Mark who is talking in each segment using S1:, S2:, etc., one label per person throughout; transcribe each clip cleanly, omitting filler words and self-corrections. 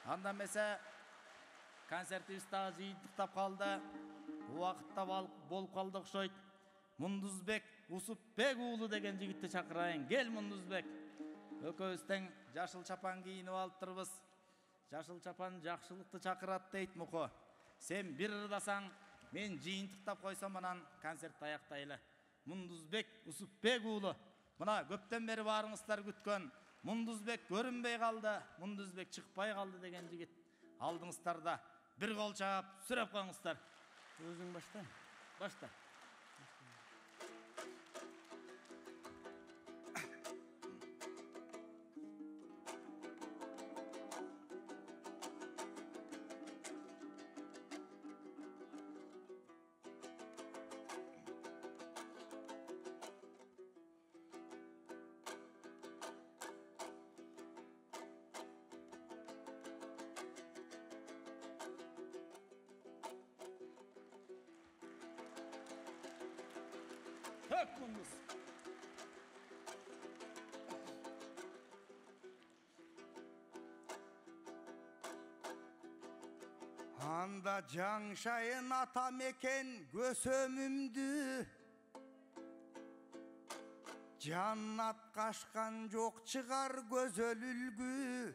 S1: Анда месе концертибиз дагы жыйынтыктап калды. Убакытта болуп калды окшойт. Мундузбек Усупбек уулу деген жигитти чакырайын. Кел Мундузбек. Экөөбүз тең жашыл чапан кийинип алыптырбыз. Жашыл чапан жакшылыкты чакырат дейт Муко. Сен бир ырдасаң, мен жыйынтыктап койсом анан концерт аяктайлы. Мундузбек Усупбек уулу. Мына көптөн бери баарыңыздар күткөн Мундузбек көрүнбөй калды, Мундузбек чыкпай калды деген жигит алдыңыздарда. Бир кол чаап сүрөп коюңуздар. Өзүң башта. Башта. Tök Munduz.
S2: Anda жаңшайын ата мекен көсөмүмдү, жаннат кашкан жок чыгар көзөл үлгү.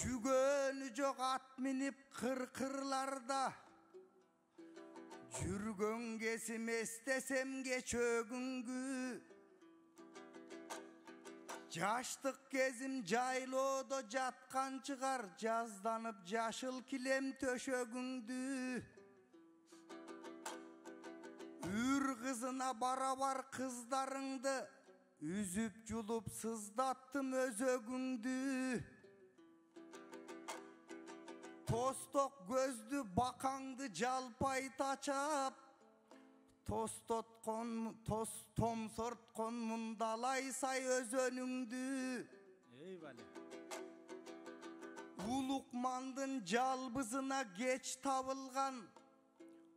S2: Жүгөнү жок ат минип кыркырларда, жүргөн кезим эстесем кечөгүнгү. Жаштык кезим жайлоодо жаткан чыгар, жазданып жашыл килем төшөгүңдү. Үр кызына барабар кыздарыңды, үзүп жулуп сыздаттым өзөгүңдү. Тосток көздү бакаңды жалпайта чап, томсорткон мундалай сай өзөнүңдү.
S1: Эй бале.
S2: Улукмандын жалбызына кеч табылган,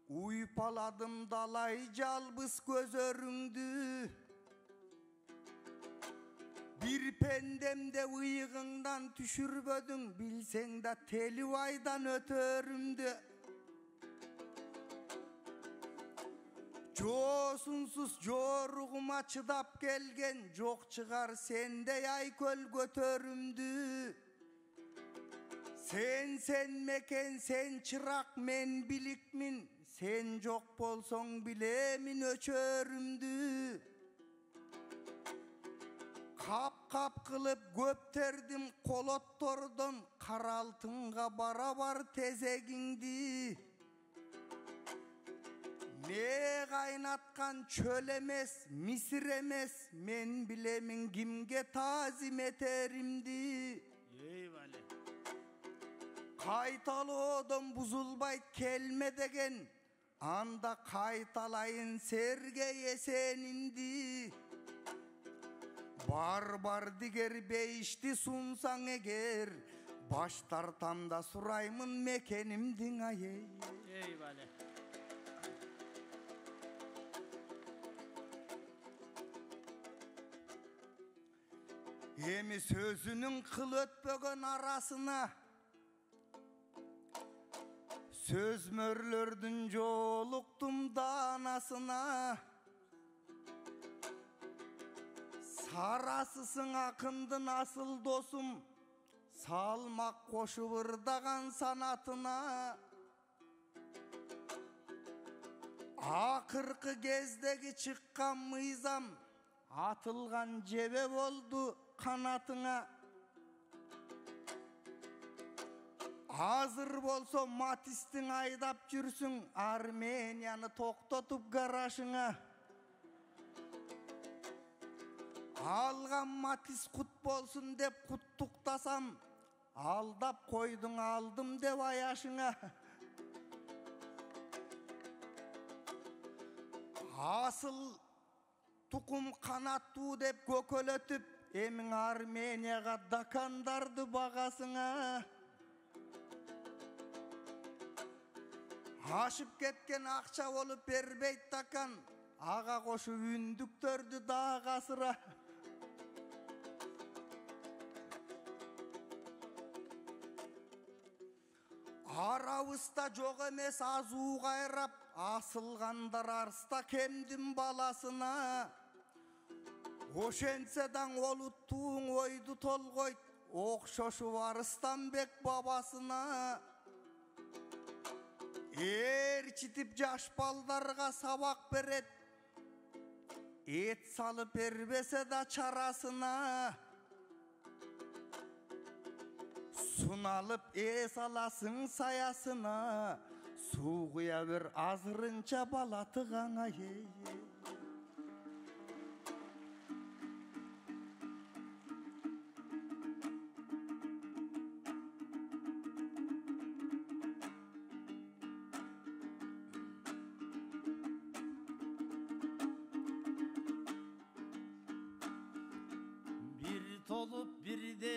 S2: уйпаладым далай жалбыз көзөрүңдү. Bir pendemde ыйыгыңдан түшүрбөдүң, билсең да телип айдан өтөрүмдү. Жоосунсуз жоругума чыдап келген, жок чыгар сендей айкөл көтөрүмдү. Сен мекен, сен чырак, мен биликмин, сен жок болсоң билемин өчөрүмдү. Кап кылып көптердим колоттордон, кара алтынга барабар тезегиңди. Не кайнаткан чөл эмес, Мисир эмес, мен билемин кимге таазим этеримди.
S1: Эй бале.
S2: Кайталоодон бузулбайт келме деген, анда кайталайын Сергей Эсенинди. Бар дигер бейишти сунсаң эгер, баш тартамда сураймын мекенимдин ай.
S1: Эй бале.
S2: Эми сөзүнүн кыл өтпөгөн арасына, сөз мөрлөрдүн жолуктум даанасына. Сарасысың акындын асыл досум, салмак кошуп ырдаган санатына. Акыркы кездеги чыккан мыйзам, атылган жебе болду канатыңа. Азыр болсо Матистиң айдап жүрсүң, Арменияны токтотуп гаражыңа. Алган Матис кут болсун деп куттуктасам, алдап койдуң алдым деп аяшыңа. Асыл тукум канаттуу деп көкөлөтүп, эмиң Арменияга дакандарды багасыңа. Ашып кеткен акча болуп бербейт дакан, ага кошуп үндүктөрдү дагы асыра. Арабыста жоқ емес азу қайрап, асылғандар арыста кемдім баласына. Ошенседен олуттуң ойду толгойт, оқшошу Арыстанбек бабасына. Ерчитип жаш балдарға сабақ берет, ет салып бербесе да чарасына. Суналып саласың саясына, су құя бер азырынча балатығаңа.
S1: Bir tolup bir de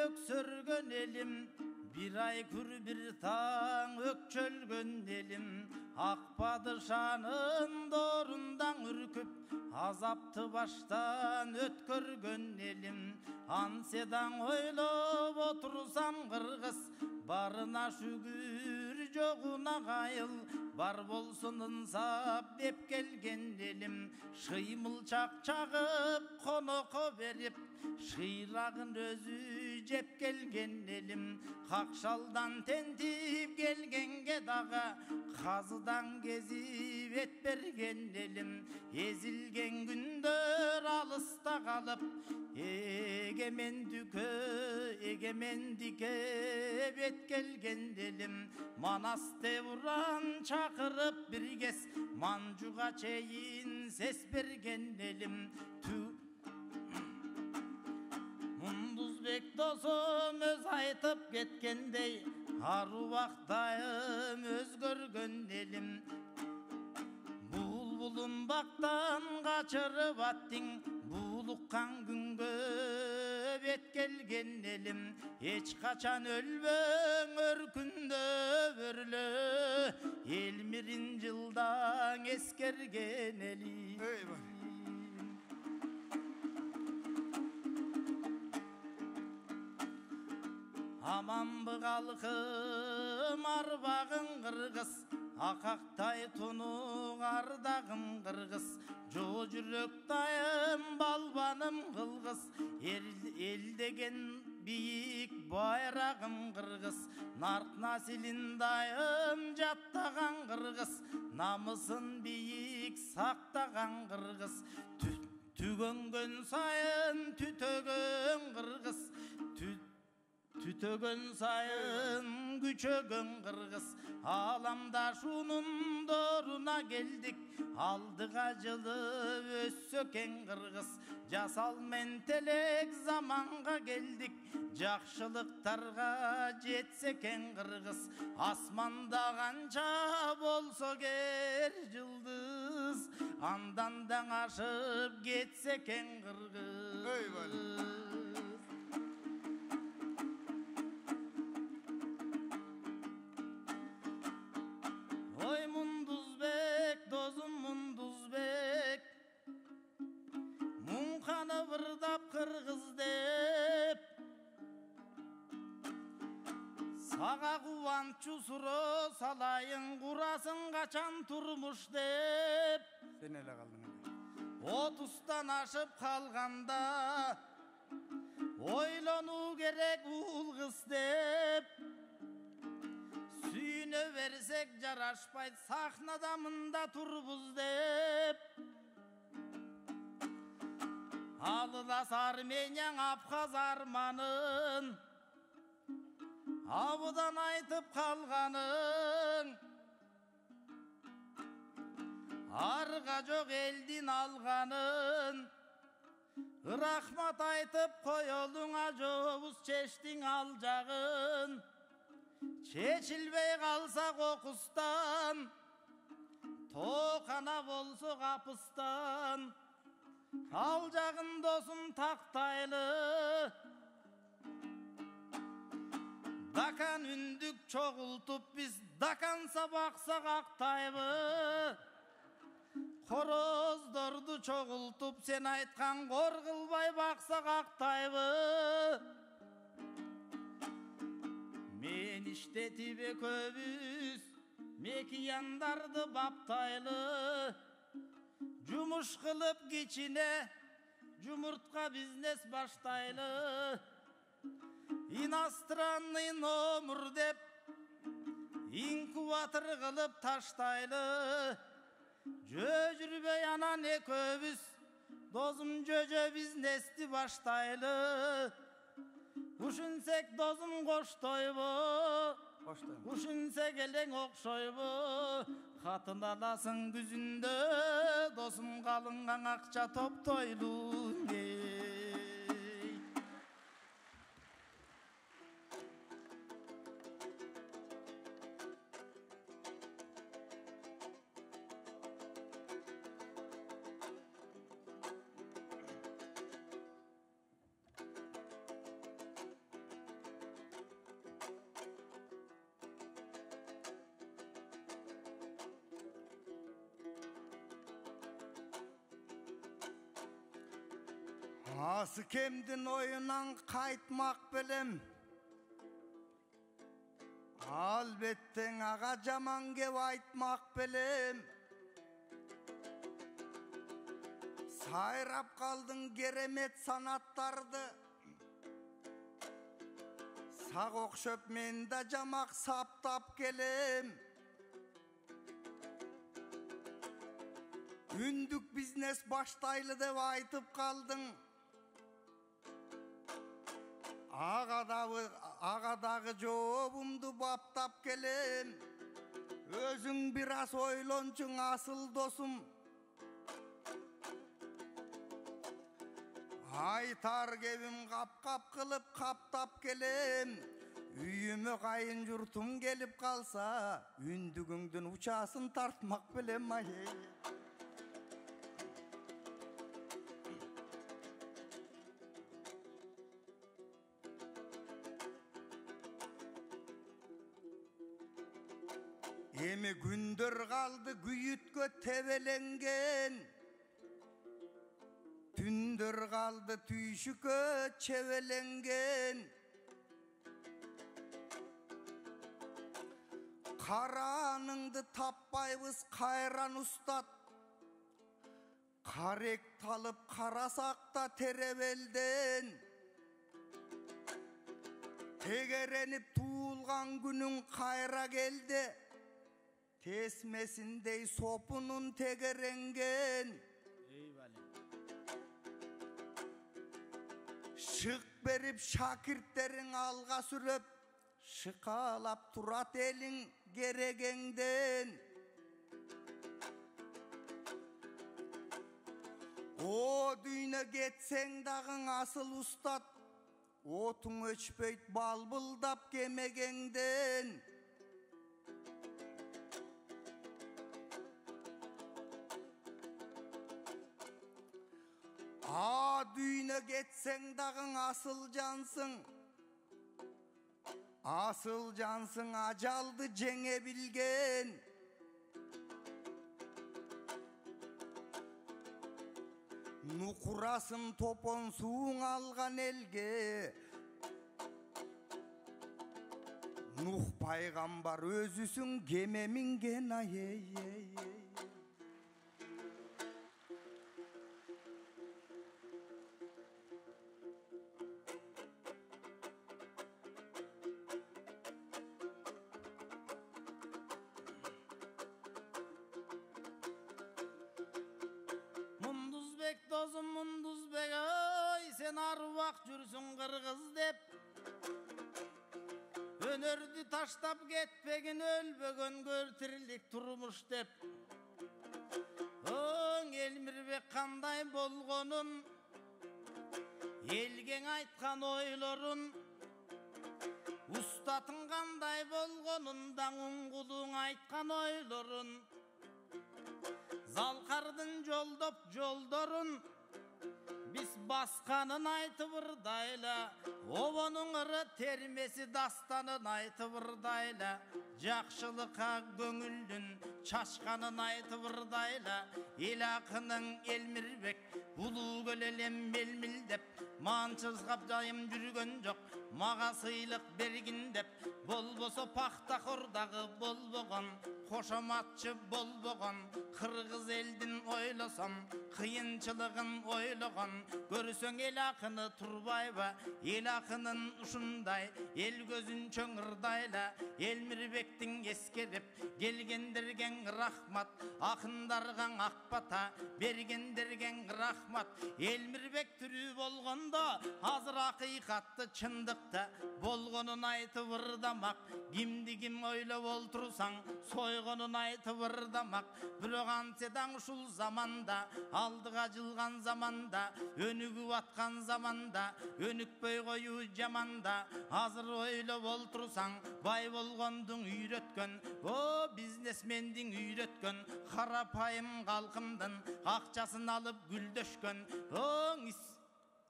S1: öksürgön elim, bir ay kür bir taң ökçölgön elim. Ak padişanın doğrundan ürküp, azaptı baştan ötkörgön elim. Ansedan oylop otursam Kırgız, barına şükür joğuna gayıl. Бар болсын ынсап деп келген елім, шыймылчақ чағып қоноқо беріп, шырағын өзі жеп келген елім. Қақшалдан тентіп келгенге дағы, қазыдан кезіп ет берген елім. Езілген күндер алыста қалып, егемендікке бет келген елім. Манас Девран çakırıp bir kez, Mancuğa çeyin ses bergen elim. Munduzbek dosum öz aytıp ketkendey, Aruvaqtayım öz görgön elim. Bulbulun baktan kaçırıp attın, Buluqqan günge bet kelgen elim. Hiç kaçan ölböң örkünde börlö, Elmirin жылдан eskergen elim. Aman bıgalkım arbağın Kırgız, Akaqtay tunuq ardağım Kırgız, Jo jürektayım balbanım Kılgız, El degen biyik bayrağım Kırgız, Nark nasilindayım jattağan Kırgız, Namısın biyik saqtağan Kırgız, Tügöngön sayın tütögön Kırgız, Tütögön sayın küçögön Kırgız, Alamda şunun doğruna geldik, Aldık acılı össöken Kırgız, Jasal mentelek zamanға geldik, Жақшылықтарға жетсекен Kırgız, Asmanda kança bolso ger yıldız, Andandan aşıp getseken Kırgız. Oy Munduzbek, dozum Munduzbek, Munkanı vırdap Kırgız dep, Sağa kuvançu suro salayın, Kurasın kaçan turmuş dep.
S2: Sen ele kaldın.
S1: 30'tan aşıp kalganda, Oylanu gerek ul kız dep. Suyunu versek jaraşpayt, Sahna damında turbuz dep. Alılas Armenyan Abkhaz armanın, Abudan aytıp kalganın, Arga жоқ eldin alganın, Rahmat aytıp koyoluna jobuz çeştin alacağın. Çeçilbey kalsa kokustan, Tokana bolsa kapıstan, Alacağın dosum taktaylı, Dakan ündük çoğultup biz, Dakansa baksak aktayбы. Хороздорду çoğultup sen aytkan korgulbay baksak aktayбы. Meni иштетип экөөбүз мекияндарды баптайлы, жумуш кылып кичине жумуртка бизнес баштайлы. Иностранный номер деп инкубатор кылып таштайлы. Жөө жүрбөй анан экөөбүз досум жөжө бизнести баштайлы. Ушунсек досум коштойбу, ушунсек элең окшойбу. Катын аласың күзүндө, досум калынган акча топтойлу.
S2: Асы кемдин оюнан кайтмак белем. Албеттен ага жаман кеп айтмак белем. Сайрап калдың керемет санаттарды. Сак окшоп мен да жамак саптап келем. Үндүк бизнес баштайлы деп айтып калдың. Ағадағы жообумду баптап келем. Өзүң бир аз ойлончуң асыл досум. Айтар кебим кап-кап кылып каптап келем. Үйүмө кайын журтум келип калса, үндүгүңдүн учасын тартмак белем. Эми күндөр калды күйүткө тебеленген. Түндөр калды түйшүккө чебеленген. Караныңды таппайбыз кайран устат. Карек талып карасак да теребелден. Тегеренип туулган күнүң кайра келди. Тесмесиндей сопунун тегеренген. Шык берип шакирттериң алга сүрөп, шыкалап турат элиң керегеңден. О дүйнө кетсең дагың асыл устат, отуң өчпөйт балбылдап кемегеңден. Дүйнө кетсең дагың асыл жансың. Асыл жансың ажалды жеңе билген. Нукурасын топон суың алган элге. Нух пайгамбар өзүсүң кеме минген.
S1: Досым Мундузбек, ой, сен аруак жүрсүң кыргыз деп. Өнөрдү таштап кетпегин өлбөгөн көр тирилик турмуш деп. Оң Элмирбек кандай болгонун, элгең айткан ойлорун, устатың кандай болгонун, даңуңгулуң айткан ойлорун, Залкардын жолдоп жолдорун биз басканын айтып ырдайла. Обонун ыры термеси дастанын айтып ырдайла. Жакшылыкка көңүлдүн чачканын айтып ырдайла. Эл акынын Элмирбек улуу көл элем мелмилдеп манчызгап жайым жүргөн жок, мага сыйлык бергин деп. Болбосо пахта кордагы болбогон, кошоматчы болбогон, кыргыз элдин ойлосом, кыйынчылыгын ойлогон. Көрсөң эл акыны Турбайба, эл акынын ушундай, эл көзүн чөңүрдайла. Элмирбектин эскерип келгендерген рахмат, акындарга акбата бергендерген рахмат. Элмирбек түрү болгондо азыр акыйкатты чындыкта болгонун айтып ырдамак. Кимди ким ойлоп олтурсаң сойгонун айтып ырдамак. Бирок антседаң ушул заманда, алдыга жылган заманда, өнүгүп аткан заманда, өнүкпөй коюу жаманда. Азыр ойлоп олтурсаң бай болгондуң үйрөткөн, о бизнесмендин үйрөткөн, карапайым калкымдын акчасын алып гүлдөшкөн. Оң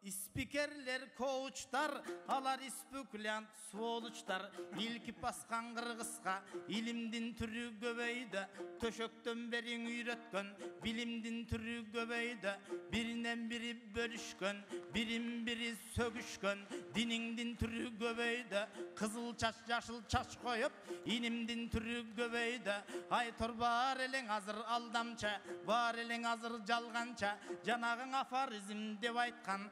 S1: спикерлер, коучтар, алар спекулянт, сволочтар. Илкип баскан кыргызга илимдин түрү көбөйдү, төшөктөн бериң үйрөткөн, билимдин түрү көбөйдү. Биринен бири бөлүшкөн, бирин бири сөгүшкөн, диниңдин түрү көбөйдү. Кызыл чач, жашыл чач коюп, инимдин түрү көбөйдү. Айтор бар элең азыр алдамча, бар элең азыр жалганча. Жанагың афоризм деп айткан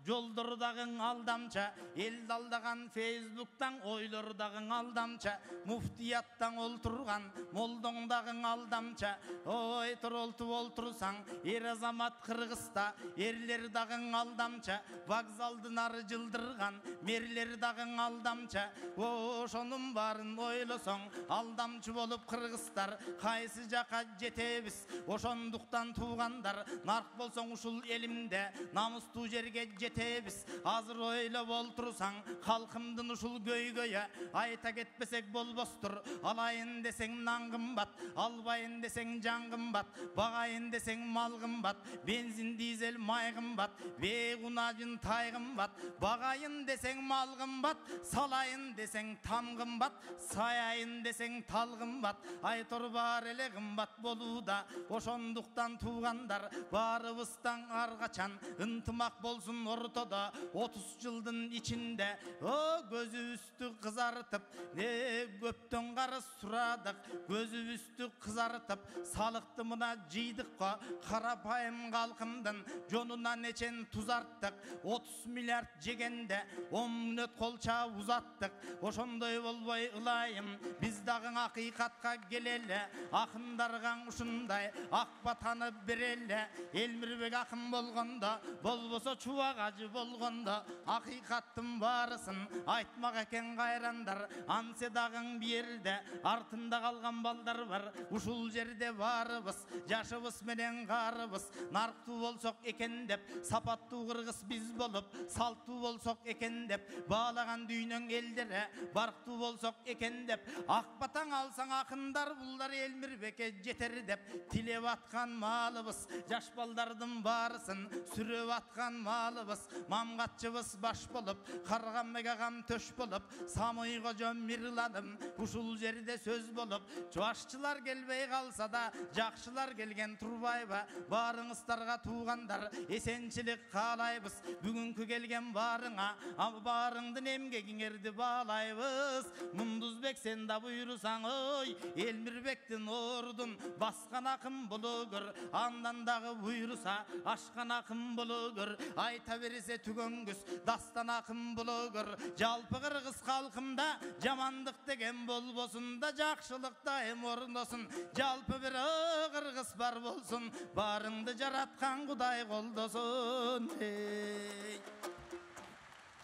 S1: жолдордагың алдамча, элди алдаган Фейсбуктан ойлордагың алдамча, муфтияттан олтурган молдоңдагың алдамча. Ой, туролтуп олтурсаң эр азамат Кыргызда, эрлер дагың алдамча, вокзалдын ары жылдырган мерлер дагың алдамча. Ошонун баарын ойлосоң алдамчы болуп кыргыздар кайсы жака жетебиз? Ошондуктан туугандар, нарк болсоң ушул элимде намустуу жерге жетебиз. Азыр ойлоп олтурсаң халкымдын ушул көйгөйү айта кетпесек болбостур. Алайын десең нан кымбат, албайын десең жан кымбат, багайын десең мал кымбат, бензин дизель май кымбат, бейгунажын тай кымбат, багайын десең мал кымбат, салайын десең там кымбат, саяйын десең тал кымбат. Айтор бар эле кымбат болууда. Ошондуктан туугандар баарыбыздан ар качан ынтымак болсун ортодо. 30 жылдын ичинде көзүбүздү кызартып, көптөн карыз сурадык, көзүбүздү кызартып, салыкты мына жыйдык го. Карапайым калкымдын жонуна нечен тузарттык. 30 миллиард жегенде 10 мүнөт колча узаттык. Ошондой болбой ылайым, биз дагы акыйкатка келеле. Акындарга ушундай акбатаны береле. Элмирбек акын болгондо, болбосо Чубак ажы болгондо, акыйкаттын баарысын айтмак экен кайрандар. Ансе дагың биерде артында калган балдар бар. Ушул жерде баарыбыз жашыбыз менен каарыбыз нарктуу болсок экен деп, сапаттуу кыргыз биз болуп, салттуу болсок экен деп, баалаган дүйнөң элдери барктуу болсок экен деп. Акбатаң алсаң акындар булдар Элмирбекке жетер деп тилеп аткан маалыбыз, жаш балдардын баарысын сүрөп аткан маалыбыз. Мамгатчыбыз баш болуп, Карганбек агам төш болуп, Самый кожо мирланым ушул жерде сөз болуп. Жашчылар келбей калса да жакшылар келген Турбайба. Баарыңыздарга туугандар эсенчилик каалайбыз. Бүгүнкү келген баарыңа баарыңдын эмгегиңерди баалайбыз. Мундузбек сен да буйрусаң, ой Элмирбектин ордун баскан акын блогер, андан дагы буйруса ашкан акын блогер, айта берсе түгөнгүс дастан акын блогер. Жалпы кыргыз калкымда жамандык деген болбосун да жакшылык дайым орындосун. Жалпы бир кыргыз бар болсун, баарыңды жараткан Кудай колдосун.